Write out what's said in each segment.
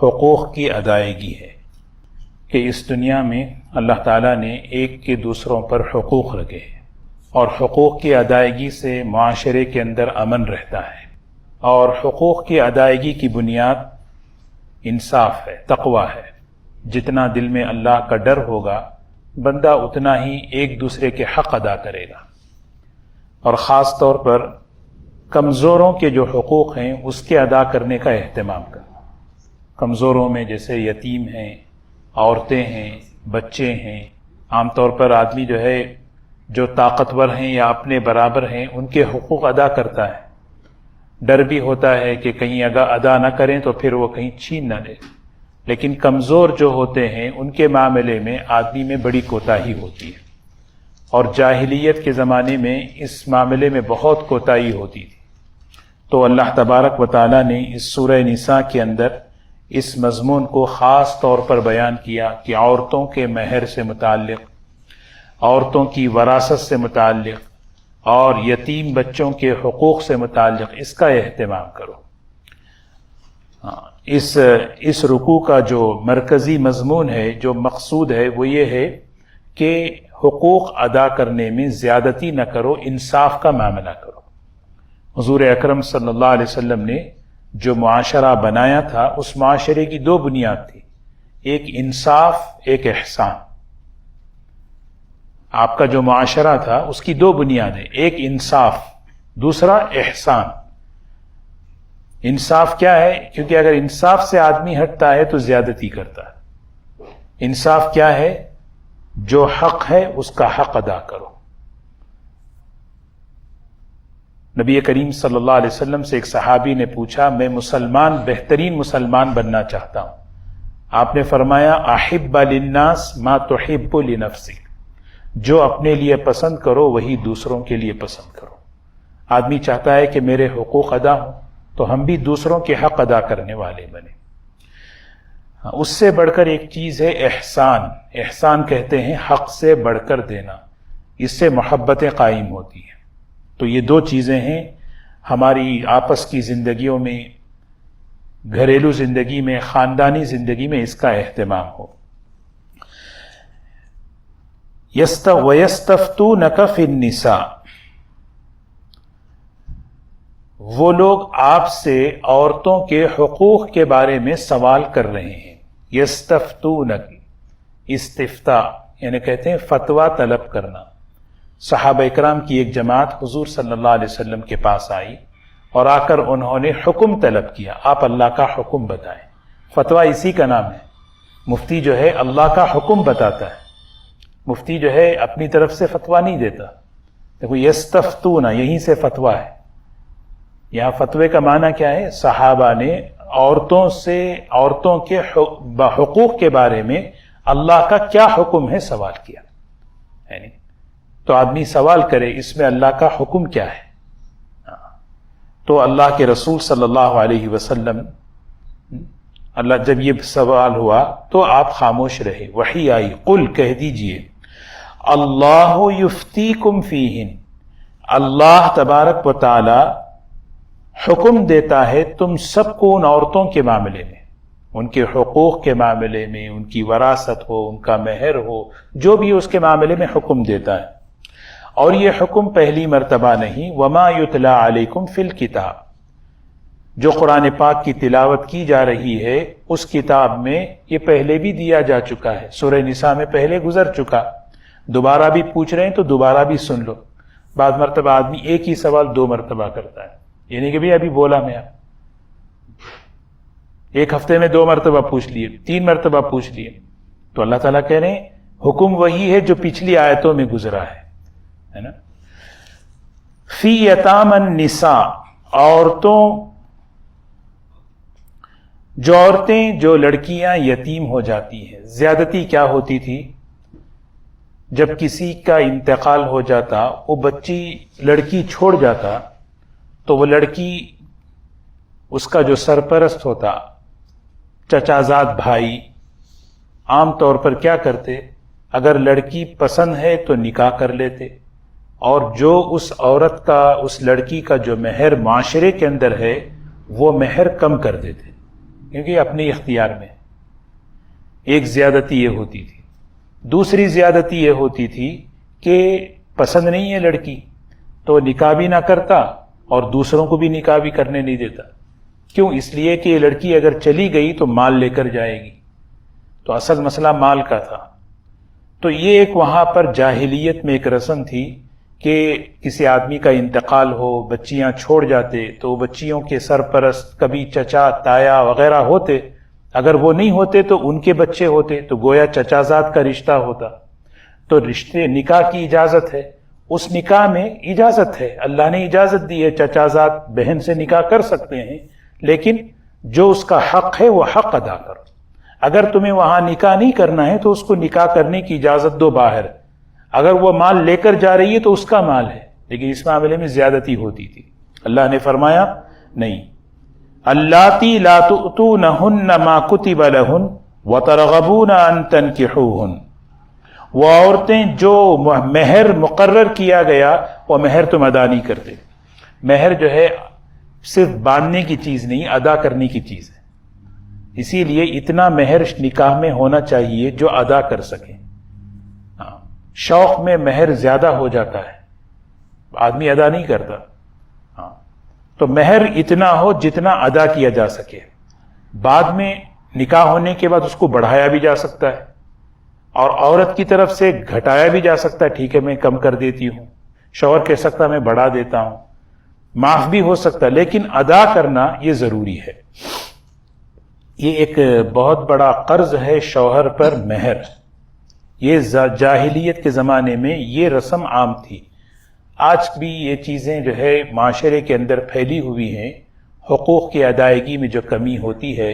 حقوق کی ادائیگی ہے کہ اس دنیا میں اللہ تعالیٰ نے ایک کے دوسروں پر حقوق رکھے ہیں، اور حقوق کی ادائیگی سے معاشرے کے اندر امن رہتا ہے، اور حقوق کی ادائیگی کی بنیاد انصاف ہے، تقوی ہے۔ جتنا دل میں اللہ کا ڈر ہوگا بندہ اتنا ہی ایک دوسرے کے حق ادا کرے گا، اور خاص طور پر کمزوروں کے جو حقوق ہیں اس کے ادا کرنے کا اہتمام کرنا۔ کمزوروں میں جیسے یتیم ہیں، عورتیں ہیں، بچے ہیں، عام طور پر آدمی جو طاقتور ہیں یا اپنے برابر ہیں ان کے حقوق ادا کرتا ہے، ڈر بھی ہوتا ہے کہ کہیں اگر ادا نہ کریں تو پھر وہ کہیں چھین نہ لے، لیکن کمزور جو ہوتے ہیں ان کے معاملے میں آدمی میں بڑی کوتاہی ہوتی ہے، اور جاہلیت کے زمانے میں اس معاملے میں بہت کوتاہی ہوتی تھی۔ تو اللہ تبارک و تعالیٰ نے اس سورہ نساء کے اندر اس مضمون کو خاص طور پر بیان کیا کہ عورتوں کے مہر سے متعلق، عورتوں کی وراثت سے متعلق اور یتیم بچوں کے حقوق سے متعلق اس کا اہتمام کرو۔ اس رکوع کا جو مرکزی مضمون ہے، جو مقصود ہے، وہ یہ ہے کہ حقوق ادا کرنے میں زیادتی نہ کرو، انصاف کا معاملہ کرو۔ حضور اکرم صلی اللہ علیہ وسلم نے جو معاشرہ بنایا تھا اس معاشرے کی دو بنیاد تھی، ایک انصاف، ایک احسان۔ آپ کا جو معاشرہ تھا اس کی دو بنیادیں، ایک انصاف، دوسرا احسان۔ انصاف کیا ہے؟ کیونکہ اگر انصاف سے آدمی ہٹتا ہے تو زیادتی کرتا ہے۔ انصاف کیا ہے؟ جو حق ہے اس کا حق ادا کرو۔ نبی کریم صلی اللہ علیہ وسلم سے ایک صحابی نے پوچھا، میں بہترین مسلمان بننا چاہتا ہوں۔ آپ نے فرمایا، احب للناس ما تحب لنفسک، جو اپنے لیے پسند کرو وہی دوسروں کے لیے پسند کرو۔ آدمی چاہتا ہے کہ میرے حقوق ادا ہوں تو ہم بھی دوسروں کے حق ادا کرنے والے بنیں۔ اس سے بڑھ کر ایک چیز ہے احسان۔ احسان کہتے ہیں حق سے بڑھ کر دینا، اس سے محبتیں قائم ہوتی ہیں۔ تو یہ دو چیزیں ہیں ہماری آپس کی زندگیوں میں، گھریلو زندگی میں، خاندانی زندگی میں اس کا اہتمام ہو۔ وَيَسْتَفْتُونَكَ فِي النِّسَاءِ، وہ لوگ آپ سے عورتوں کے حقوق کے بارے میں سوال کر رہے ہیں۔ یستفتونک، استفتاء یعنی کہتے ہیں فتویٰ طلب کرنا۔ صحابہ اکرام کی ایک جماعت حضور صلی اللہ علیہ وسلم کے پاس آئی اور آ کر انہوں نے حکم طلب کیا، آپ اللہ کا حکم بتائیں۔ فتویٰ اسی کا نام ہے۔ مفتی جو ہے اللہ کا حکم بتاتا ہے، مفتی جو ہے اپنی طرف سے فتویٰ نہیں دیتا۔ دیکھو یستفتون یہیں سے فتویٰ ہے۔ یہاں فتوے کا معنی کیا ہے؟ صحابہ نے عورتوں کے حقوق کے بارے میں اللہ کا کیا حکم ہے سوال کیا۔ یعنی تو آدمی سوال کرے اس میں اللہ کا حکم کیا ہے۔ تو اللہ کے رسول صلی اللہ علیہ وسلم، جب یہ سوال ہوا تو آپ خاموش رہے، وحی آئی، قل کہہ دیجئے، اللہ یفتیکم فیہن، اللہ تبارک و تعالی حکم دیتا ہے تم سب کو ان عورتوں کے معاملے میں، ان کے حقوق کے معاملے میں، ان کی وراثت ہو، ان کا مہر ہو، جو بھی اس کے معاملے میں حکم دیتا ہے۔ اور یہ حکم پہلی مرتبہ نہیں، وما یتلا علیکم فی الکتاب، جو قرآن پاک کی تلاوت کی جا رہی ہے اس کتاب میں یہ پہلے بھی دیا جا چکا ہے، سورہ نساء میں پہلے گزر چکا، دوبارہ بھی پوچھ رہے ہیں تو دوبارہ بھی سن لو۔ بعض مرتبہ آدمی ایک ہی سوال دو مرتبہ کرتا ہے، یعنی کہ بھی ابھی بولا میں ایک ہفتے میں 2 مرتبہ پوچھ لیے، 3 مرتبہ پوچھ لیے، تو اللہ تعالیٰ کہہ رہے ہیں حکم وہی ہے جو پچھلی آیتوں میں گزرا ہے نا۔ فی یتام النساء، عورتیں جو لڑکیاں یتیم ہو جاتی ہیں۔ زیادتی کیا ہوتی تھی؟ جب کسی کا انتقال ہو جاتا، وہ لڑکی چھوڑ جاتا تو وہ لڑکی، اس کا جو سرپرست ہوتا، چچا زاد بھائی، عام طور پر کیا کرتے، اگر لڑکی پسند ہے تو نکاح کر لیتے، اور جو اس عورت کا، اس لڑکی کا جو مہر معاشرے کے اندر ہے وہ مہر کم کر دیتے، کیونکہ اپنے اختیار میں. ایک زیادتی یہ ہوتی تھی. دوسری زیادتی یہ ہوتی تھی کہ پسند نہیں ہے لڑکی تو نکاح بھی نہ کرتا اور دوسروں کو بھی نکاح بھی کرنے نہیں دیتا. کیوں؟ اس لیے کہ یہ لڑکی اگر چلی گئی تو مال لے کر جائے گی. تو اصل مسئلہ مال کا تھا. تو یہ ایک وہاں پر جاہلیت میں ایک رسم تھی کہ کسی آدمی کا انتقال ہو، بچیاں چھوڑ جاتے تو بچیوں کے سرپرست کبھی چچا تایا وغیرہ ہوتے. اگر وہ نہیں ہوتے تو ان کے بچے ہوتے تو گویا چچازاد کا رشتہ ہوتا. تو رشتے نکاح کی اجازت ہے، اس نکاح میں اجازت ہے، اللہ نے اجازت دی ہے، چچازاد بہن سے نکاح کر سکتے ہیں، لیکن جو اس کا حق ہے وہ حق ادا کرو. اگر تمہیں وہاں نکاح نہیں کرنا ہے تو اس کو نکاح کرنے کی اجازت دو باہر. اگر وہ مال لے کر جا رہی ہے تو اس کا مال ہے. لیکن اس معاملے میں زیادتی ہوتی تھی. اللہ نے فرمایا نہیں، اللاتی لا تؤتونہن ما کتب لہن وترغبون ان تنکحوہن، وہ عورتیں جو مہر مقرر کیا گیا وہ مہر تم ادا نہیں کرتے. مہر جو ہے صرف باندھنے کی چیز نہیں، ادا کرنے کی چیز ہے. اسی لیے اتنا مہر نکاح میں ہونا چاہیے جو ادا کر سکیں. شوق میں مہر زیادہ ہو جاتا ہے، آدمی ادا نہیں کرتا. تو مہر اتنا ہو جتنا ادا کیا جا سکے. بعد میں نکاح ہونے کے بعد اس کو بڑھایا بھی جا سکتا ہے اور عورت کی طرف سے گھٹایا بھی جا سکتا ہے. ٹھیک ہے میں کم کر دیتی ہوں، شوہر کہہ سکتا میں بڑھا دیتا ہوں، معاف بھی ہو سکتا ہے، لیکن ادا کرنا یہ ضروری ہے. یہ ایک بہت بڑا قرض ہے شوہر پر مہر. یہ جاہلیت کے زمانے میں یہ رسم عام تھی. آج بھی یہ چیزیں جو ہے معاشرے کے اندر پھیلی ہوئی ہیں. حقوق کی ادائیگی میں جو کمی ہوتی ہے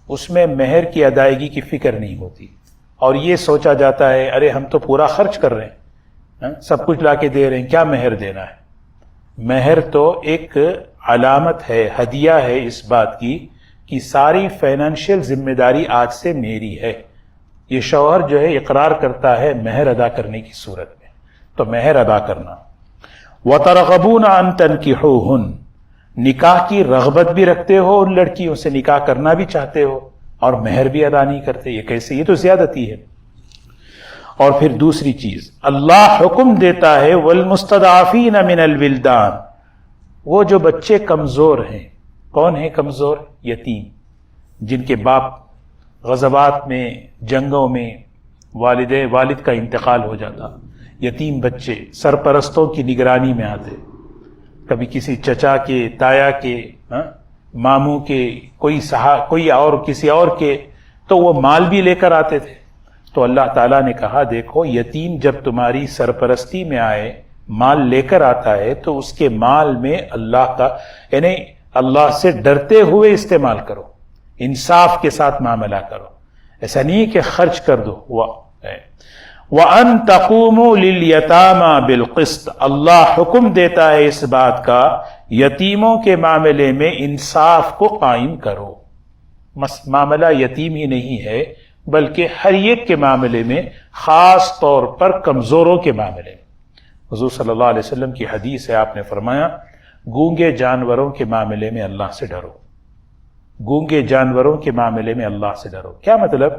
اس میں مہر کی ادائیگی کی فکر نہیں ہوتی، اور یہ سوچا جاتا ہے ارے ہم تو پورا خرچ کر رہے ہیں، سب کچھ لا کے دے رہے ہیں، کیا مہر دینا ہے. مہر تو ایک علامت ہے، ہدیہ ہے اس بات کی کہ ساری فائنینشیل ذمہ داری آج سے میری ہے. یہ شوہر جو ہے اقرار کرتا ہے مہر ادا کرنے کی صورت میں. تو مہر ادا کرنا. وَتَرْغَبُونَ أَن تَنْكِحُوهُنَّ، نکاح کی رغبت بھی رکھتے ہو، ان لڑکیوں سے نکاح کرنا بھی چاہتے ہو اور مہر بھی ادا نہیں کرتے. یہ کیسے؟ یہ تو زیادتی ہے. اور پھر دوسری چیز اللہ حکم دیتا ہے وَالْمُسْتَضْعَفِينَ مِنَ الْوِلْدَانِ، وہ جو بچے کمزور ہیں. کون ہیں کمزور؟ یتیم، جن کے باپ غزوات میں، جنگوں میں والد کا انتقال ہو جاتا. یتیم بچے سرپرستوں کی نگرانی میں آتے، کبھی کسی چچا کے، تایا کے، ماموں کے، کوئی اور کسی اور کے، تو وہ مال بھی لے کر آتے تھے. تو اللہ تعالیٰ نے کہا دیکھو یتیم جب تمہاری سرپرستی میں آئے، مال لے کر آتا ہے تو اس کے مال میں اللہ کا، یعنی اللہ سے ڈرتے ہوئے استعمال کرو، انصاف کے ساتھ معاملہ کرو. ایسا نہیں کہ خرچ کر دو. وَأَن تَقُومُوا لِلْيَتَامَى بِالْقِسْطِ، اللہ حکم دیتا ہے اس بات کا یتیموں کے معاملے میں انصاف کو قائم کرو. معاملہ یتیم ہی نہیں ہے بلکہ ہر ایک کے معاملے میں، خاص طور پر کمزوروں کے معاملے میں. حضور صلی اللہ علیہ وسلم کی حدیث ہے، آپ نے فرمایا گونگے جانوروں کے معاملے میں اللہ سے ڈرو. گونگے جانوروں کے معاملے میں اللہ سے ڈرو. کیا مطلب؟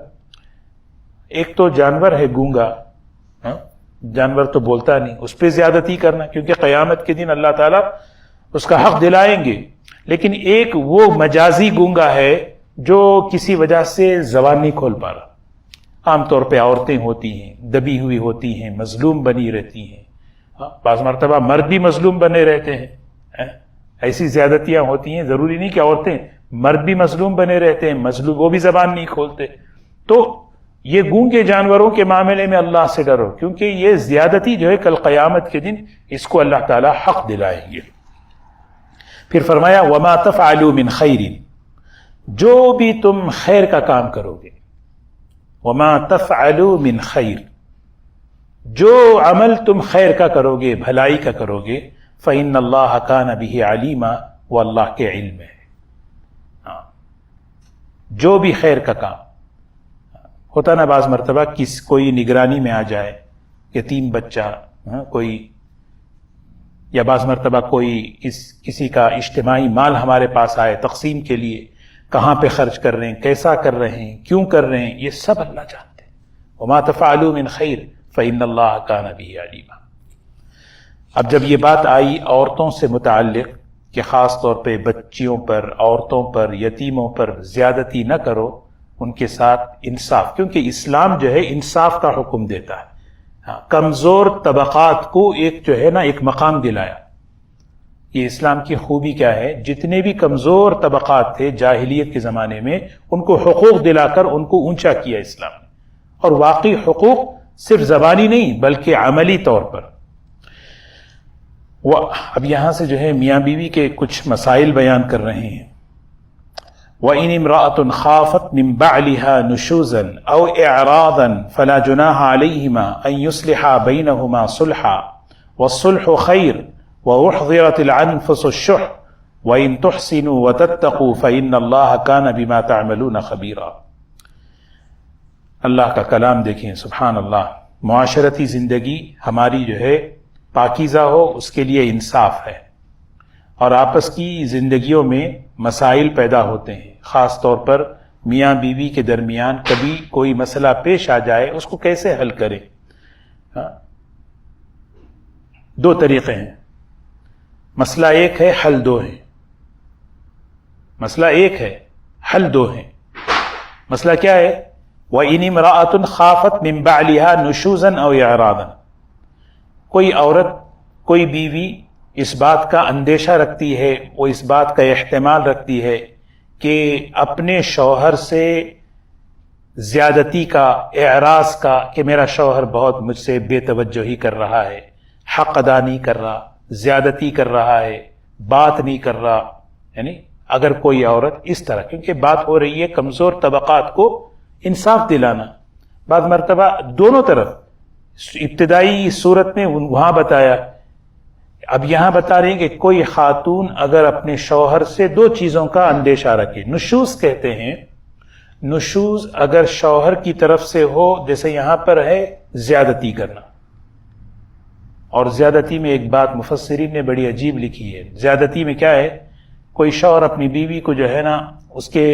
ایک تو جانور ہے گونگا، جانور تو بولتا نہیں، اس پہ زیادتی کرنا، کیونکہ قیامت کے دن اللہ تعالیٰ اس کا حق دلائیں گے. لیکن ایک وہ مجازی گونگا ہے جو کسی وجہ سے زبان نہیں کھول پا رہا. عام طور پہ عورتیں ہوتی ہیں، دبی ہوئی ہوتی ہیں، مظلوم بنی رہتی ہیں. بعض مرتبہ مرد بھی مظلوم بنے رہتے ہیں. ایسی زیادتیاں ہوتی ہیں، ضروری نہیں کہ عورتیں، مرد بھی مظلوم بنے رہتے ہیں، مظلوم وہ بھی زبان نہیں کھولتے. تو یہ گونگے جانوروں کے معاملے میں اللہ سے ڈرو، کیونکہ یہ زیادتی جو ہے کل قیامت کے دن اس کو اللہ تعالیٰ حق دلائیں گے. پھر فرمایا وَمَا تَفْعَلُوا مِنْ خَيْرٍ، جو بھی تم خیر کا کام کرو گے. وَمَا تَفْعَلُوا مِنْ خَيْرٍ، جو عمل تم خیر کا کرو گے، بھلائی کا کرو گے، فَإِنَّ اللَّهَ كَانَ بِهِ عَلِيمًا، وہ اللہ کے علم ہے. جو بھی خیر کا کام ہوتا نا، بعض مرتبہ کوئی نگرانی میں آ جائے، یتیم بچہ کوئی، یا بعض مرتبہ کوئی کسی کا اجتماعی مال ہمارے پاس آئے تقسیم کے لیے، کہاں پہ خرچ کر رہے ہیں، کیسا کر رہے ہیں، کیوں کر رہے ہیں، یہ سب اللہ جانتے ہیں۔ وما تفعلوا من خیر فإن اللہ کان بہ علیما۔ اب جب یہ بات آئی عورتوں سے متعلق کہ خاص طور پہ بچیوں پر، عورتوں پر، یتیموں پر زیادتی نہ کرو، ان کے ساتھ انصاف، کیونکہ اسلام جو ہے انصاف کا حکم دیتا ہے، کمزور طبقات کو ایک جو ہے نا ایک مقام دلایا۔ یہ اسلام کی خوبی کیا ہے، جتنے بھی کمزور طبقات تھے جاہلیت کے زمانے میں ان کو حقوق دلا کر ان کو اونچا کیا اسلام نے، اور واقعی حقوق صرف زبانی نہیں بلکہ عملی طور پر۔ اب یہاں سے جو ہے میاں بیوی کے کچھ مسائل بیان کر رہے ہیں۔ وَإِنِ امْرَأَةٌ خَافَتْ مِنْ بَعْلِهَا نُشُوزًا أَوْ إِعْرَاضًا فَلَا جُنَاحَ عَلَيْهِمَا أَنْ يُصْلِحَا بَيْنَهُمَا صُلْحًا وَالصُّلْحُ خَيْرٌ وَأُحْضِرَتِ الْأَنفُسُ الشُّحَّ وَإِنْ تُحْسِنُوا وَتَتَّقُوا فَإِنَّ اللَّهَ كَانَ بِمَا تَعْمَلُونَ خَبِيرًا۔ اللہ کا کلام دیکھیں، سبحان اللہ۔ معاشرتی زندگی ہماری جو ہے پاکیزہ ہو، اس کے لیے انصاف ہے، اور آپس کی زندگیوں میں مسائل پیدا ہوتے ہیں، خاص طور پر میاں بیوی کے درمیان کبھی کوئی مسئلہ پیش آ جائے اس کو کیسے حل کریں۔ دو طریقے ہیں، مسئلہ ایک ہے، حل دو ہیں۔ مسئلہ ایک ہے، حل دو ہیں۔ مسئلہ کیا ہے؟ وَإِنِ امْرَأَةٌ خَافَتْ مِنْ بَعْلِهَا نُشُوزًا أَوْ إِعْرَاضًا، کوئی عورت، کوئی بیوی اس بات کا اندیشہ رکھتی ہے، وہ اس بات کا احتمال رکھتی ہے کہ اپنے شوہر سے زیادتی کا، اعراض کا، کہ میرا شوہر بہت مجھ سے بے توجہی کر رہا ہے، حق ادا نہیں کر رہا، زیادتی کر رہا ہے، بات نہیں کر رہا۔ یعنی اگر کوئی عورت اس طرح، کیونکہ بات ہو رہی ہے کمزور طبقات کو انصاف دلانا، بعض مرتبہ دونوں طرف، ابتدائی صورت میں وہاں بتایا، اب یہاں بتا رہے ہیں کہ کوئی خاتون اگر اپنے شوہر سے دو چیزوں کا اندیشہ رکھے، نشوز کہتے ہیں، نشوز اگر شوہر کی طرف سے ہو، جیسے یہاں پر ہے زیادتی کرنا، اور زیادتی میں ایک بات مفسرین نے بڑی عجیب لکھی ہے، زیادتی میں کیا ہے، کوئی شوہر اپنی بیوی کو جو ہے نا اس کے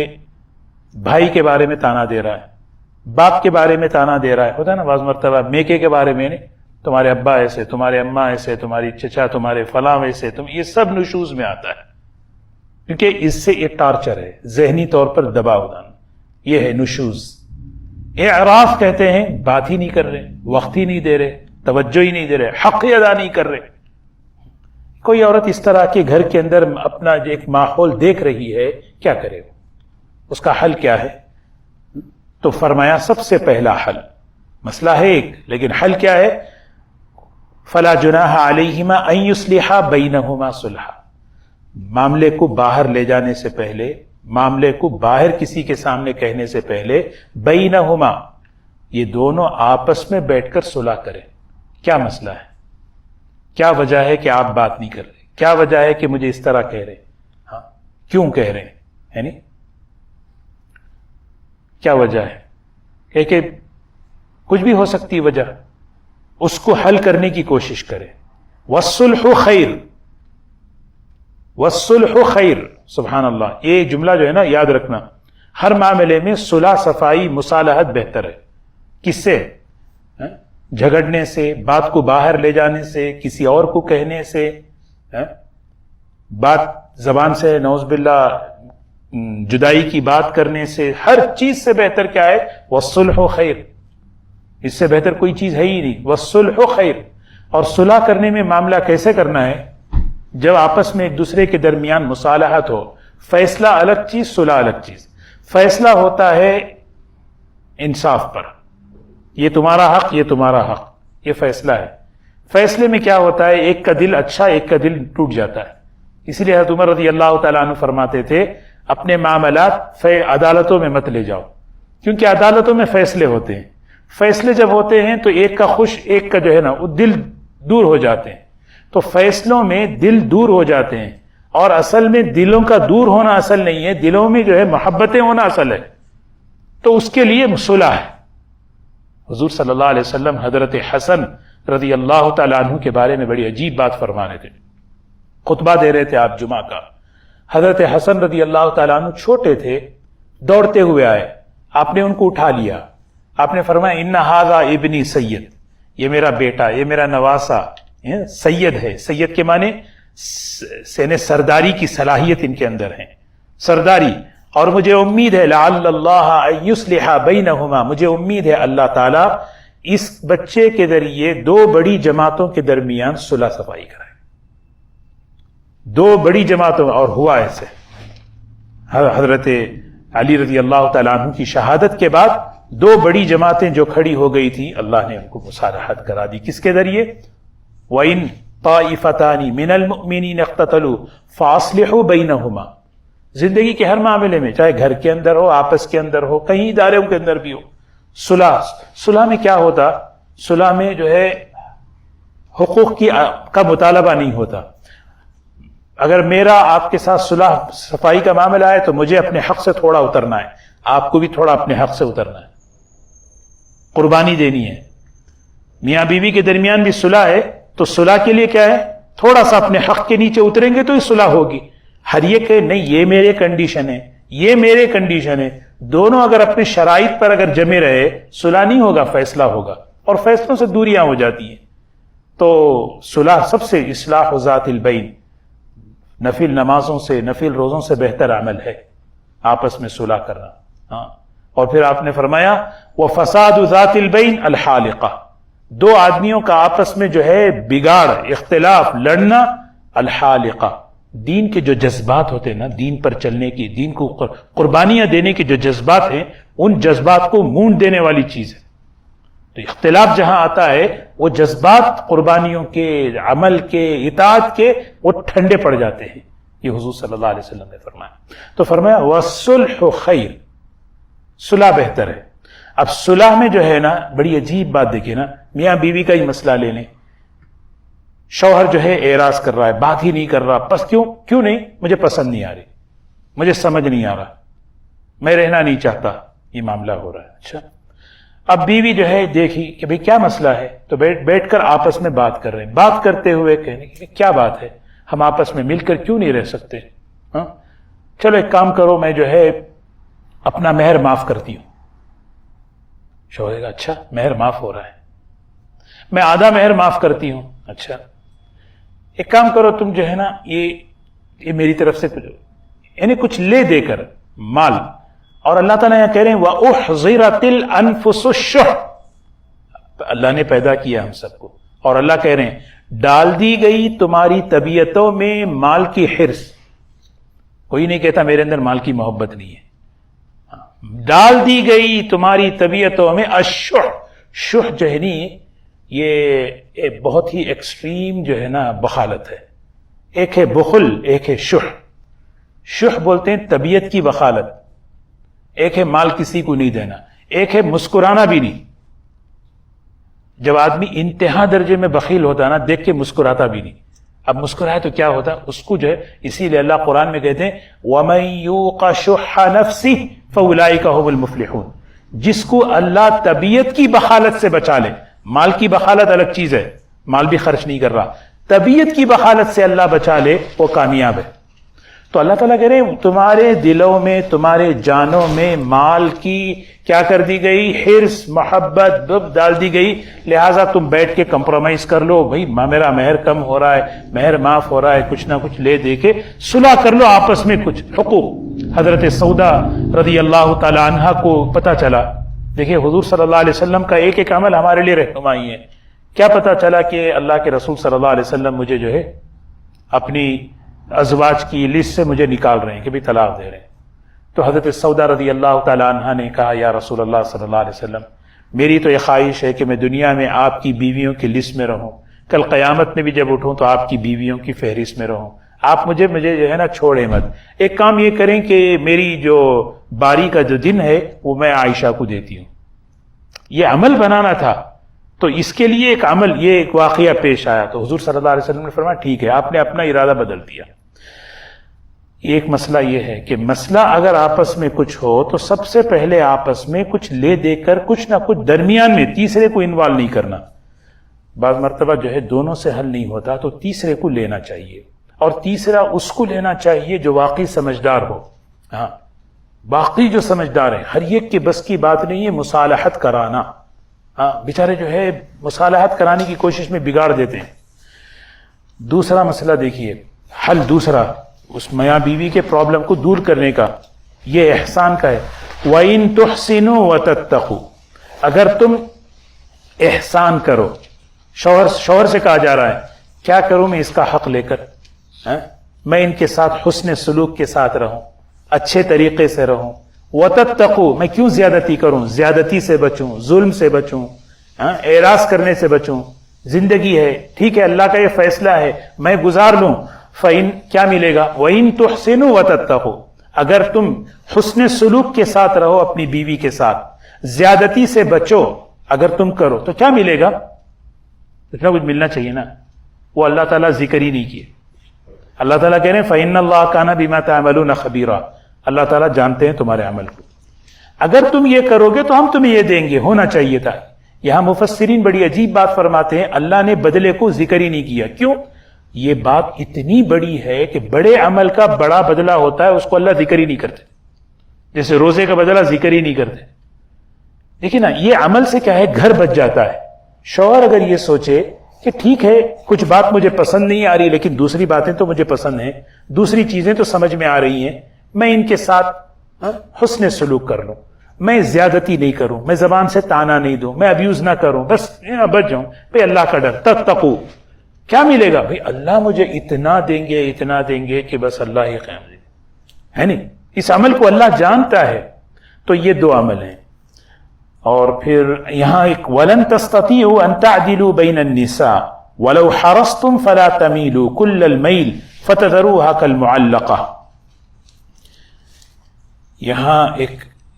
بھائی کے بارے میں تانا دے رہا ہے، باپ کے بارے میں تانا دے رہا ہے، ہوتا ہے نا بعض مرتبہ، میکے کے بارے میں نہیں، تمہارے ابا ایسے، تمہارے اماں ایسے، تمہاری چچا، تمہارے فلاں ایسے، یہ سب نشوز میں آتا ہے، کیونکہ اس سے ایک ٹارچر ہے، ذہنی طور پر دباؤ ڈالنا، یہ ہے نشوز۔ اعراض کہتے ہیں بات ہی نہیں کر رہے، وقت ہی نہیں دے رہے، توجہ ہی نہیں دے رہے، حق ہی ادا نہیں کر رہے۔ کوئی عورت اس طرح کے گھر کے اندر اپنا ایک ماحول دیکھ رہی ہے، کیا کرے، اس کا حل کیا ہے؟ تو فرمایا سب سے پہلا حل، مسئلہ ہے ایک لیکن حل کیا ہے؟ فلا جناح علیہما ان یصلحا بینہما صلحا، معاملے کو باہر لے جانے سے پہلے، معاملے کو باہر کسی کے سامنے کہنے سے پہلے، بینہما، یہ دونوں آپس میں بیٹھ کر صلح کریں۔ کیا مسئلہ ہے؟ کیا وجہ ہے کہ آپ بات نہیں کر رہے؟ کیا وجہ ہے کہ مجھے اس طرح کہہ رہے؟ ہاں، کیوں کہہ رہے ہیں؟ یعنی کیا وجہ ہے؟ کہ کچھ بھی ہو سکتی وجہ، اس کو حل کرنے کی کوشش کرے۔ والصلح خیر، والصلح خیر، سبحان اللہ، یہ جملہ جو ہے نا یاد رکھنا، ہر معاملے میں صلح، صفائی، مصالحت بہتر ہے۔ کس سے؟ جھگڑنے سے، بات کو باہر لے جانے سے، کسی اور کو کہنے سے، بات زبان سے نعوذ باللہ جدائی کی بات کرنے سے، ہر چیز سے بہتر کیا ہے؟ والصلح خیر، اس سے بہتر کوئی چیز ہے ہی نہیں، والصلح خیر۔ اور صلح کرنے میں معاملہ کیسے کرنا ہے؟ جب آپس میں ایک دوسرے کے درمیان مصالحت ہو، فیصلہ الگ چیز، صلح الگ چیز۔ فیصلہ ہوتا ہے انصاف پر، یہ تمہارا حق، یہ تمہارا حق، یہ فیصلہ ہے۔ فیصلے میں کیا ہوتا ہے؟ ایک کا دل اچھا، ایک کا دل ٹوٹ جاتا ہے۔ اسی لیے حضرت عمر رضی اللہ تعالیٰ عنہ فرماتے تھے اپنے معاملات عدالتوں میں مت لے جاؤ، کیونکہ عدالتوں میں فیصلے ہوتے ہیں، فیصلے جب ہوتے ہیں تو ایک کا خوش، ایک کا جو ہے نا وہ دل دور ہو جاتے ہیں، تو فیصلوں میں دل دور ہو جاتے ہیں، اور اصل میں دلوں کا دور ہونا اصل نہیں ہے، دلوں میں جو ہے محبتیں ہونا اصل ہے، تو اس کے لیے صلح ہے۔ حضور صلی اللہ علیہ وسلم حضرت حسن رضی اللہ تعالیٰ عنہ کے بارے میں بڑی عجیب بات فرما رہے تھے، خطبہ دے رہے تھے آپ جمعہ کا، حضرت حسن رضی اللہ تعالیٰ عنہ چھوٹے تھے، دوڑتے ہوئے آئے، آپ نے ان کو اٹھا لیا، آپ نے فرمایا ان ھذا ابنی سید، یہ میرا بیٹا، یہ میرا نواسا سید ہے۔ سید کے معنی سرداری کی صلاحیت ان کے اندر ہے، سرداری، اور مجھے امید ہے لعل اللہ ان یصلح بینہما، مجھے امید ہے اللہ تعالیٰ اس بچے کے ذریعے دو بڑی جماعتوں کے درمیان صلح صفائی کرائے، دو بڑی جماعتوں، اور ہوا ایسے۔ حضرت علی رضی اللہ تعالیٰ عنہ کی شہادت کے بعد دو بڑی جماعتیں جو کھڑی ہو گئی تھی، اللہ نے ان کو مصالحت کرا دی، کس کے ذریعے؟ وَإِن طَائِفَتَانِ مِنَ الْمُؤْمِنِينَ اقْتَتَلُوا فَأَصْلِحُوا بَيْنَهُمَا۔ زندگی کے ہر معاملے میں، چاہے گھر کے اندر ہو، آپس کے اندر ہو، کہیں اداروں کے اندر بھی ہو، صلح میں کیا ہوتا؟ صلح میں جو ہے حقوق کا مطالبہ نہیں ہوتا۔ اگر میرا آپ کے ساتھ صلح صفائی کا معاملہ ہے تو مجھے اپنے حق سے تھوڑا اترنا ہے، آپ کو بھی تھوڑا اپنے حق سے اترنا ہے، قربانی دینی ہے۔ میاں بیوی کے درمیان بھی صلح ہے تو صلح کے لیے کیا ہے؟ تھوڑا سا اپنے حق کے نیچے اتریں گے تو یہ صلح ہوگی۔ ہر یہ کہ نہیں یہ میرے کنڈیشن ہے، یہ میرے کنڈیشن ہے، دونوں اگر اپنے شرائط پر اگر جمے رہے، صلح نہیں ہوگا، فیصلہ ہوگا، اور فیصلوں سے دوریاں ہو جاتی ہیں۔ تو صلح سب سے اصلاح ذات البین، نفل نمازوں سے، نفل روزوں سے بہتر عمل ہے آپس میں صلح کرنا۔ ہاں، اور پھر آپ نے فرمایا وَفَسَادُ ذَاتِ الْبَيْنِ الْحَالِقَةُ، دو آدمیوں کا آپس میں جو ہے بگاڑ، اختلاف، لڑنا، الحالقہ، دین کے جو جذبات ہوتے ہیں نا، دین پر چلنے کی، دین کو قربانیاں دینے کے جو جذبات ہیں، ان جذبات کو مونڈ دینے والی چیز ہے۔ تو اختلاف جہاں آتا ہے وہ جذبات قربانیوں کے، عمل کے، اطاعت کے، وہ ٹھنڈے پڑ جاتے ہیں، یہ حضور صلی اللہ علیہ وسلم نے فرمایا۔ تو فرمایا وَالصُّلْحُ خَيْرٌ، صلح بہتر ہے۔ اب صلح میں جو ہے نا، بڑی عجیب بات دیکھیے نا، میاں بیوی کا ہی مسئلہ لے لیں، شوہر جو ہے اعراض کر رہا ہے، بات ہی نہیں کر رہا، بس کیوں نہیں؟ مجھے پسند نہیں آ رہی، مجھے سمجھ نہیں آ رہا، میں رہنا نہیں چاہتا، یہ معاملہ ہو رہا ہے۔ اچھا، اب بیوی جو ہے دیکھی کہ بھئی کیا مسئلہ ہے، تو بیٹھ کر آپس میں بات کر رہے ہیں، بات کرتے ہوئے کہنے کہ کیا بات ہے، ہم آپس میں مل کر کیوں نہیں رہ سکتے؟ ہاں چلو ایک کام کرو، میں جو ہے اپنا مہر معاف کرتی ہوں۔ شوہر کہا اچھا مہر معاف ہو رہا ہے، میں آدھا مہر معاف کرتی ہوں۔ اچھا ایک کام کرو تم جو ہے نا، یہ میری طرف سے کچھ، یعنی کچھ لے دے کر مال، اور اللہ تعالیٰ یہاں کہہ رہے ہیں وَأُحْضِرَتِ الْأَنفُسُ الشُّحَّ، اللہ نے پیدا کیا ہم سب کو، اور اللہ کہہ رہے ہیں ڈال دی گئی تمہاری طبیعتوں میں مال کی حرص۔ کوئی نہیں کہتا میرے اندر مال کی محبت نہیں ہے، ڈال دی گئی تمہاری طبیعتوں میں الشح، شح جہنی، یہ بہت ہی ایکسٹریم جو ہے نا بخالت ہے، ایک ہے بخل، ایک ہے شح۔ شح بولتے ہیں طبیعت کی بخالت، ایک ہے مال کسی کو نہیں دینا، ایک ہے مسکرانا بھی نہیں۔ جب آدمی انتہا درجے میں بخیل ہوتا ہے نا، دیکھ کے مسکراتا بھی نہیں۔ اب مسکرائے تو کیا ہوتا اس کو جو ہے، اسی لیے اللہ قرآن میں کہتے ہیں وَمَن يُوقَ شُحَّ نَفْسِهِ فَأُولَئِكَ هُمُ الْمُفْلِحُونَ، جس کو اللہ طبیعت کی بخالت سے بچا لے، مال کی بخالت الگ چیز ہے، مال بھی خرچ نہیں کر رہا، طبیعت کی بخالت سے اللہ بچا لے وہ کامیاب ہے۔ تو اللہ تعالیٰ کہہ رہے ہیں تمہارے دلوں میں، تمہارے جانوں میں مال کی کیا کر دی گئی؟ حرص، محبت ڈال دی گئی، لہٰذا تم بیٹھ کے کمپرومائز کر لو، بھائی میرا مہر کم ہو رہا ہے، مہر معاف ہو رہا ہے، کچھ نہ کچھ لے دے کے صلح کر لو آپس میں، کچھ حقوق۔ حضرت سودا رضی اللہ تعالی عنہا کو پتہ چلا، دیکھیں حضور صلی اللہ علیہ وسلم کا ایک ایک عمل ہمارے لیے رہنمائی ہے۔ کیا پتہ چلا کہ اللہ کے رسول صلی اللہ علیہ وسلم مجھے جو ہے اپنی ازواج کی لسٹ سے مجھے نکال رہے ہیں کہ بھی طلاق دے رہے ہیں۔ تو حضرت سودا رضی اللہ تعالی عنہا نے کہا یا رسول اللہ صلی اللہ علیہ وسلم، میری تو یہ خواہش ہے کہ میں دنیا میں آپ کی بیویوں کی لسٹ میں رہوں، کل قیامت میں بھی جب اٹھوں تو آپ کی بیویوں کی فہرست میں رہوں، آپ مجھے جو ہے نا چھوڑے مت۔ ایک کام یہ کریں کہ میری جو باری کا جو دن ہے وہ میں عائشہ کو دیتی ہوں۔ یہ عمل بنانا تھا، تو اس کے لیے ایک عمل، یہ ایک واقعہ پیش آیا، تو حضور صلی اللہ علیہ وسلم نے فرمایا ٹھیک ہے، آپ نے اپنا ارادہ بدل دیا۔ ایک مسئلہ یہ ہے کہ مسئلہ اگر آپس میں کچھ ہو تو سب سے پہلے آپس میں کچھ لے دے کر کچھ نہ کچھ درمیان میں تیسرے کو انوالو نہیں کرنا۔ بعض مرتبہ جو ہے دونوں سے حل نہیں ہوتا تو تیسرے کو لینا چاہیے۔ اور تیسرا اس کو لینا چاہیے جو واقعی سمجھدار ہو. ہاں باقی جو سمجھدار ہیں ہر ایک کے بس کی بات نہیں ہے مصالحت کرانا. ہاں بیچارے جو ہے مصالحت کرانے کی کوشش میں بگاڑ دیتے ہیں. دوسرا مسئلہ دیکھیے، حل دوسرا اس میاں بیوی کے پرابلم کو دور کرنے کا یہ احسان کا ہے. وَإِن تُحْسِنُوا وَتَتَّقُوا، اگر تم احسان کرو. شوہر سے کہا جا رہا ہے کیا کروں میں اس کا حق لے کر، میں ان کے ساتھ حسن سلوک کے ساتھ رہوں، اچھے طریقے سے رہوں. وَتَتَّقُوا، میں کیوں زیادتی کروں، زیادتی سے بچوں، ظلم سے بچوں، اعراض کرنے سے بچوں. زندگی ہے، ٹھیک ہے، اللہ کا یہ فیصلہ ہے، میں گزار لوں. فَإِن، کیا ملے گا؟ وَإِن تُحْسِنُوا وَتَتَّقُوا، اگر تم حسن سلوک کے ساتھ رہو اپنی بیوی کے ساتھ، زیادتی سے بچو، اگر تم کرو تو کیا ملے گا؟ اتنا کچھ ملنا چاہیے نا. وہ اللہ تعالیٰ ذکر ہی نہیں کیے. اللہ تعالیٰ کہہ رہے ہیں فَإِنَّ اللَّهَ كَانَ بِمَا تَعْمَلُونَ خَبِيرًا، اللہ تعالیٰ جانتے ہیں تمہارے عمل کو. اگر تم یہ کرو گے تو ہم تمہیں یہ دیں گے. ہونا چاہیے تھا. یہاں مفسرین بڑی عجیب بات فرماتے ہیں، اللہ نے بدلے کو ذکر ہی نہیں کیا. کیوں؟ یہ بات اتنی بڑی ہے کہ بڑے عمل کا بڑا بدلہ ہوتا ہے، اس کو اللہ ذکر ہی نہیں کرتے. جیسے روزے کا بدلہ ذکر ہی نہیں کرتے. دیکھیں نا، یہ عمل سے کیا ہے، گھر بچ جاتا ہے. شوہر اگر یہ سوچے کہ ٹھیک ہے کچھ بات مجھے پسند نہیں آ رہی لیکن دوسری باتیں تو مجھے پسند ہیں، دوسری چیزیں تو سمجھ میں آ رہی ہیں، میں ان کے ساتھ حسن سلوک کر لوں، میں زیادتی نہیں کروں، میں زبان سے تانا نہیں دوں، میں ابیوز نہ کروں، بس بچ جاؤں. بھئی اللہ کا ڈر. تتقو، کیا ملے گا؟ بھئی اللہ مجھے اتنا دیں گے، اتنا دیں گے کہ بس اللہ ہی قیام دے ہے نہیں. اس عمل کو اللہ جانتا ہے. تو یہ دو عمل ہیں. اور پھر یہاں ایک وَلَن تَسْتَطِيعُوا أَن تَعْدِلُوا بَيْنَ النِّسَاءِ وَلَوْ حَرَصْتُمْ فَلَا تَمِيلُوا كُلَّ الْمَيْلِ فَتَذَرُوهَا كَالْمُعَلَّقَةِ. یہاں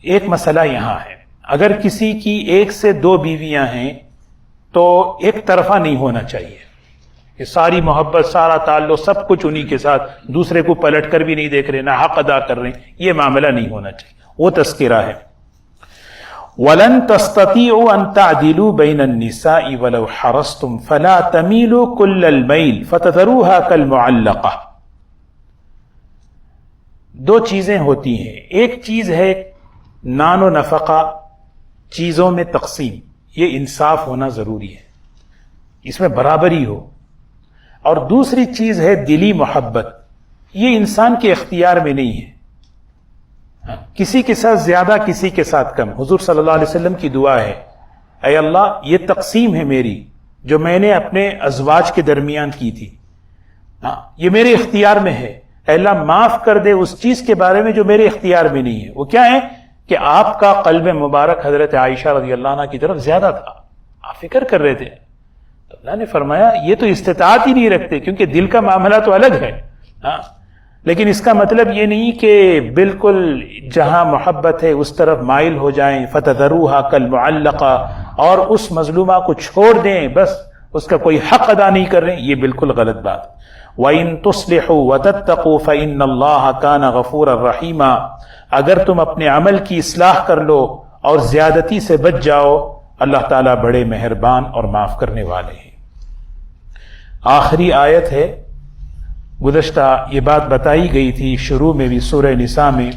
ایک مسئلہ یہاں ہے، اگر کسی کی ایک سے دو بیویاں ہیں تو ایک طرفہ نہیں ہونا چاہیے کہ ساری محبت، سارا تعلق، سب کچھ انہی کے ساتھ، دوسرے کو پلٹ کر بھی نہیں دیکھ رہے، نہ حق ادا کر رہے ہیں. یہ معاملہ نہیں ہونا چاہیے. وہ تذکرہ ہے. وَلَن تَسْتَطِيعُوا أَن تَعْدِلُوا بَيْنَ النِّسَاءِ وَلَوْ حَرَصْتُمْ فَلَا تَمِيلُوا كُلَّ الْمَيْلِ فَتَذَرُوهَا كَالْمُعَلَّقَةِ. دو چیزیں ہوتی ہیں. ایک چیز ہے نان و نفقہ، چیزوں میں تقسیم، یہ انصاف ہونا ضروری ہے، اس میں برابری ہو. اور دوسری چیز ہے دلی محبت، یہ انسان کے اختیار میں نہیں ہے. کسی کے ساتھ زیادہ، کسی کے ساتھ کم. حضور صلی اللہ علیہ وسلم کی دعا ہے، اے اللہ یہ تقسیم ہے میری جو میں نے اپنے ازواج کے درمیان کی تھی، یہ میرے اختیار میں ہے. اے اللہ معاف کر دے اس چیز کے بارے میں جو میرے اختیار میں نہیں ہے. وہ کیا ہے کہ آپ کا قلب مبارک حضرت عائشہ رضی اللہ عنہ کی طرف زیادہ تھا، آپ فکر کر رہے تھے. تو اللہ نے فرمایا یہ تو استطاعت ہی نہیں رکھتے، کیونکہ دل کا معاملہ تو الگ ہے. لیکن اس کا مطلب یہ نہیں کہ بالکل جہاں محبت ہے اس طرف مائل ہو جائیں. فَتَذَرُوهَا كَالْمُعَلَّقَةِ، اور اس مظلومہ کو چھوڑ دیں، بس اس کا کوئی حق ادا نہیں کر رہے ہیں. یہ بالکل غلط بات. وَإِن تُصْلِحُوا وَتَتَّقُوا فَإِنَّ اللَّهَ كَانَ غَفُورًا رَحِيمًا. اگر تم اپنے عمل کی اصلاح کر لو اور زیادتی سے بچ جاؤ، اللہ تعالیٰ بڑے مہربان اور معاف کرنے والے ہیں. آخری آیت ہے. گزشتہ یہ بات بتائی گئی تھی شروع میں بھی سورہ نساء میں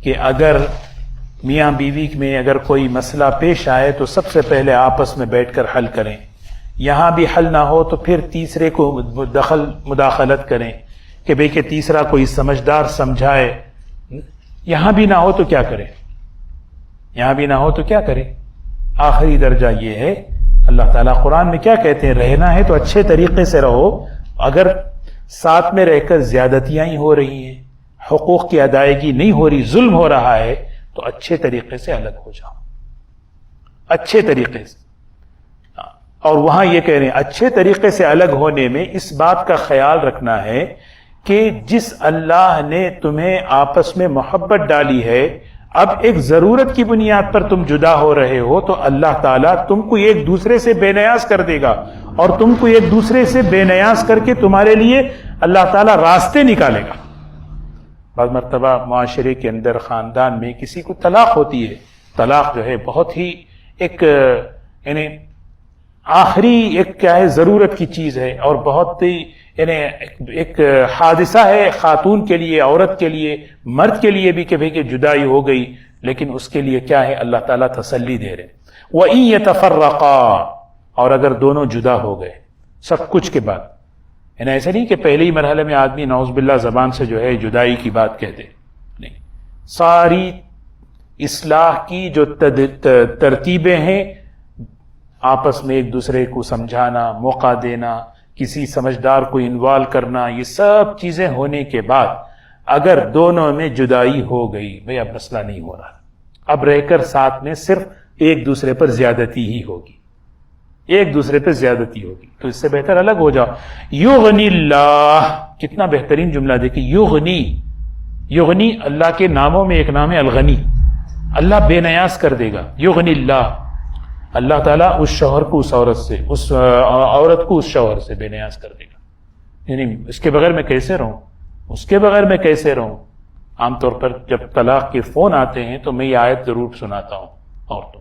کہ اگر میاں بیوی میں اگر کوئی مسئلہ پیش آئے تو سب سے پہلے آپس میں بیٹھ کر حل کریں. یہاں بھی حل نہ ہو تو پھر تیسرے کو مداخلت کریں کہ بھئی کہ تیسرا کوئی سمجھدار سمجھائے. یہاں بھی نہ ہو تو کیا کریں؟ یہاں بھی نہ ہو تو کیا کریں؟ آخری درجہ یہ ہے، اللہ تعالیٰ قرآن میں کیا کہتے ہیں؟ رہنا ہے تو اچھے طریقے سے رہو. اگر ساتھ میں رہ کر زیادتیاں ہی ہو رہی ہیں، حقوق کی ادائیگی نہیں ہو رہی، ظلم ہو رہا ہے، تو اچھے طریقے سے الگ ہو جاؤ، اچھے طریقے سے. اور وہاں یہ کہہ رہے ہیں اچھے طریقے سے الگ ہونے میں اس بات کا خیال رکھنا ہے کہ جس اللہ نے تمہیں آپس میں محبت ڈالی ہے، اب ایک ضرورت کی بنیاد پر تم جدا ہو رہے ہو تو اللہ تعالیٰ تم کو ایک دوسرے سے بے نیاز کر دے گا، اور تم کو ایک دوسرے سے بے نیاز کر کے تمہارے لیے اللہ تعالیٰ راستے نکالے گا. بعض مرتبہ معاشرے کے اندر، خاندان میں کسی کو طلاق ہوتی ہے. طلاق جو ہے بہت ہی ایک یعنی آخری ایک کیا ہے ضرورت کی چیز ہے، اور بہت ہی یعنی ایک حادثہ ہے خاتون کے لیے، عورت کے لیے، مرد کے لیے بھی کہ بھئی کہ جدائی ہو گئی، لیکن اس کے لیے کیا ہے، اللہ تعالیٰ تسلی دے رہے. وَإِن يَتَفَرَّقَا، اور اگر دونوں جدا ہو گئے سب کچھ کے بعد، یعنی ایسا نہیں کہ پہلے ہی مرحلے میں آدمی نعوذ باللہ زبان سے جو ہے جدائی کی بات کہتے، نہیں، ساری اصلاح کی جو ترتیبیں ہیں، آپس میں ایک دوسرے کو سمجھانا، موقع دینا، کسی سمجھدار کو انوالو کرنا، یہ سب چیزیں ہونے کے بعد اگر دونوں میں جدائی ہو گئی، بھئی اب مسئلہ نہیں ہو رہا، اب رہ کر ساتھ میں صرف ایک دوسرے پر زیادتی ہی ہوگی، ایک دوسرے پہ زیادتی ہوگی، تو اس سے بہتر الگ ہو جاؤ. یغنی اللہ، کتنا بہترین جملہ دیکھیں، یغنی، یغنی اللہ کے ناموں میں ایک نام ہے الغنی، اللہ بے نیاز کر دے گا. یغنی اللہ، اللہ تعالیٰ اس شوہر کو اس عورت سے، اس عورت کو اس شوہر سے بے نیاز کر دے گا. یعنی اس کے بغیر میں کیسے رہوں، اس کے بغیر میں کیسے رہوں. عام طور پر جب طلاق کے فون آتے ہیں تو میں یہ آیت ضرور سناتا ہوں عورتوں.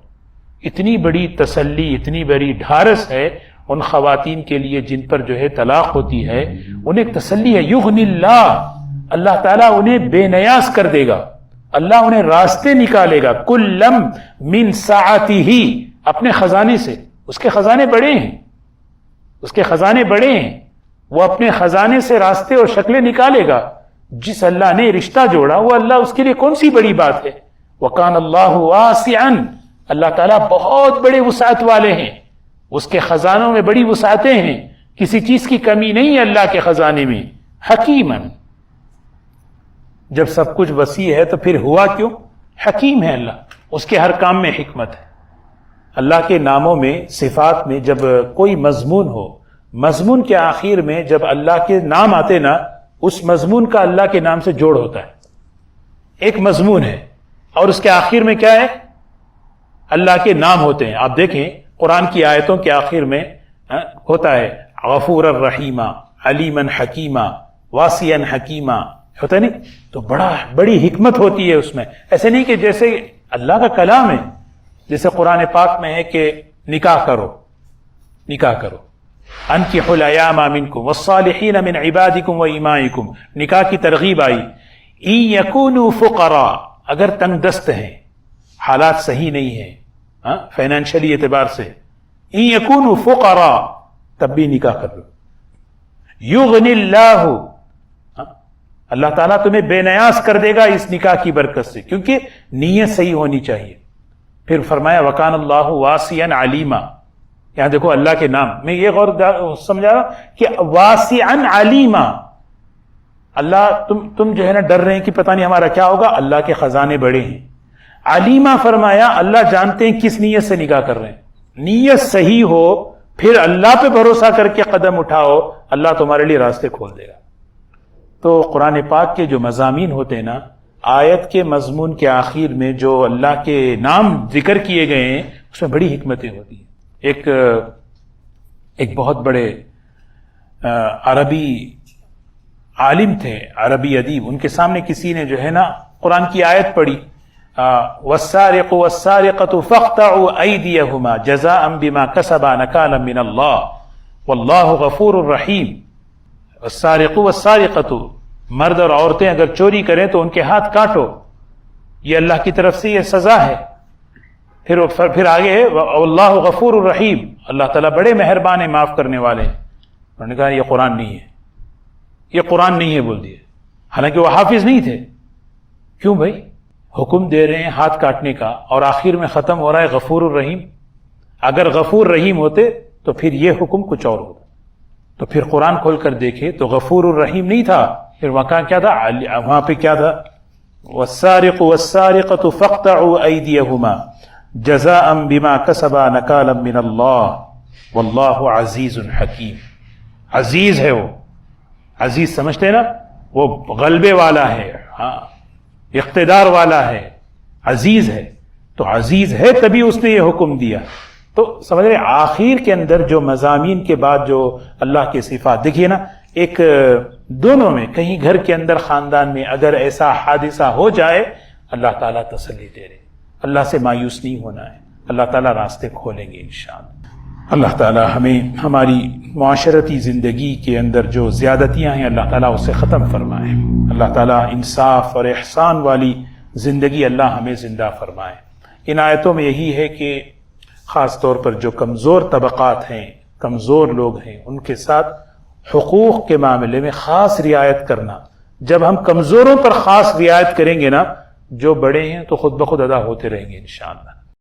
اتنی بڑی تسلی، اتنی بڑی ڈھارس ہے ان خواتین کے لیے جن پر جو ہے طلاق ہوتی ہے، انہیں ایک تسلی ہے. یغنی اللہ، اللہ تعالیٰ انہیں بے نیاز کر دے گا، اللہ انہیں راستے نکالے گا. کلم من سعتہ، اپنے خزانے سے، اس کے خزانے بڑے ہیں، اس کے خزانے بڑے ہیں، وہ اپنے خزانے سے راستے اور شکلیں نکالے گا. جس اللہ نے رشتہ جوڑا وہ اللہ اس کے لیے کون سی بڑی بات ہے. وَكَانَ اللَّهُ وَاسِعًا، اللہ تعالیٰ بہت بڑے وسعت والے ہیں، اس کے خزانوں میں بڑی وسعتیں ہیں، کسی چیز کی کمی نہیں ہے اللہ کے خزانے میں. حکیماً، جب سب کچھ وسیع ہے تو پھر ہوا کیوں؟ حکیم ہے اللہ، اس کے ہر کام میں حکمت ہے. اللہ کے ناموں میں، صفات میں جب کوئی مضمون ہو، مضمون کے آخر میں جب اللہ کے نام آتے نا، اس مضمون کا اللہ کے نام سے جوڑ ہوتا ہے. ایک مضمون ہے اور اس کے آخر میں کیا ہے؟ اللہ کے نام ہوتے ہیں. آپ دیکھیں قرآن کی آیتوں کے آخر میں ہوتا ہے غفور الرحیمہ، علیما حکیمہ، واسعا حکیمہ، ہوتا ہے نہیں؟ تو بڑی حکمت ہوتی ہے اس میں. ایسے نہیں کہ جیسے اللہ کا کلام ہے، جیسے قرآن پاک میں ہے کہ نکاح کرو، نکاح کرو، انکحوا الایام منکم والصالحین من عبادکم و ایمائکم، نکاح کی ترغیب آئی. ان یکونوا فقراء، اگر تنگ دست ہیں، حالات صحیح نہیں ہیں فائنینشلی اعتبار سے، ان یکونوا فقراء، تب بھی نکاح کر لو. یغنی اللہ، اللہ تعالیٰ تمہیں بے نیاز کر دے گا اس نکاح کی برکت سے، کیونکہ نیت صحیح ہونی چاہیے. پھر فرمایا وَكَانَ اللَّهُ وَاسِعًا عَلِيمًا. یہاں دیکھو اللہ کے نام میں یہ غور سمجھا رہا کہ واسعاً علیما، اللہ تم جو ہے نا ڈر رہے ہیں کہ پتہ نہیں ہمارا کیا ہوگا، اللہ کے خزانے بڑے ہیں. علیما فرمایا اللہ جانتے ہیں کس نیت سے نکاح کر رہے ہیں. نیت صحیح ہو پھر اللہ پہ بھروسہ کر کے قدم اٹھاؤ، اللہ تمہارے لیے راستے کھول دے گا. تو قرآن پاک کے جو مضامین ہوتے ہیں نا، آیت کے مضمون کے آخر میں جو اللہ کے نام ذکر کیے گئے ہیں اس میں بڑی حکمتیں ہوتی ہیں. ایک بہت بڑے عربی عالم تھے، عربی ادیب، ان کے سامنے کسی نے جو ہے نا قرآن کی آیت پڑھی والسارق والسارقة فاقطعوا أيديهما جزاء بما كسبا نكالا من الله والله غفور رحيم. والسارق والسارقة، مرد اور عورتیں اگر چوری کریں تو ان کے ہاتھ کاٹو، یہ اللہ کی طرف سے یہ سزا ہے. پھر آگے ہے واللہ غفور الرحیم، اللہ تعالیٰ بڑے مہربان ہیں، معاف کرنے والے ہیں. انہوں نے کہا یہ قرآن نہیں ہے، یہ قرآن نہیں ہے بول دیے، حالانکہ وہ حافظ نہیں تھے. کیوں بھائی؟ حکم دے رہے ہیں ہاتھ کاٹنے کا اور آخر میں ختم ہو رہا ہے غفور الرحیم. اگر غفور رحیم ہوتے تو پھر یہ حکم کچھ اور ہوتا. تو پھر قرآن کھول کر دیکھے تو غفور الرحیم نہیں تھا، پھر وہاں کیا تھا؟ وہاں پہ کیا تھا؟ والسارق والسارقة فاقطعوا أيديهما جزاء بما كسبا نكالا من الله والله عزيز حكيم. عزیز ہے وہ، عزیز سمجھتے ہیں نا، وہ غلبے والا ہے، ہاں اقتدار والا ہے، عزیز ہے. تو عزیز ہے تبھی اس نے یہ حکم دیا. تو سمجھ رہے آخر کے اندر جو مضامین کے بعد جو اللہ کے صفات دیکھیے نا، ایک دونوں میں کہیں گھر کے اندر خاندان میں اگر ایسا حادثہ ہو جائے، اللہ تعالیٰ تسلی دے رہے، اللہ سے مایوس نہیں ہونا ہے، اللہ تعالیٰ راستے کھولیں گے انشاءاللہ. اللہ تعالی ہمیں ہماری معاشرتی زندگی کے اندر جو زیادتیاں ہیں اللہ تعالیٰ اسے ختم فرمائے. اللہ تعالیٰ انصاف اور احسان والی زندگی اللہ ہمیں زندہ فرمائے. ان آیتوں میں یہی ہے کہ خاص طور پر جو کمزور طبقات ہیں، کمزور لوگ ہیں، ان کے ساتھ حقوق کے معاملے میں خاص رعایت کرنا. جب ہم کمزوروں پر خاص رعایت کریں گے نا، جو بڑے ہیں تو خود بخود ادا ہوتے رہیں گے انشاءاللہ.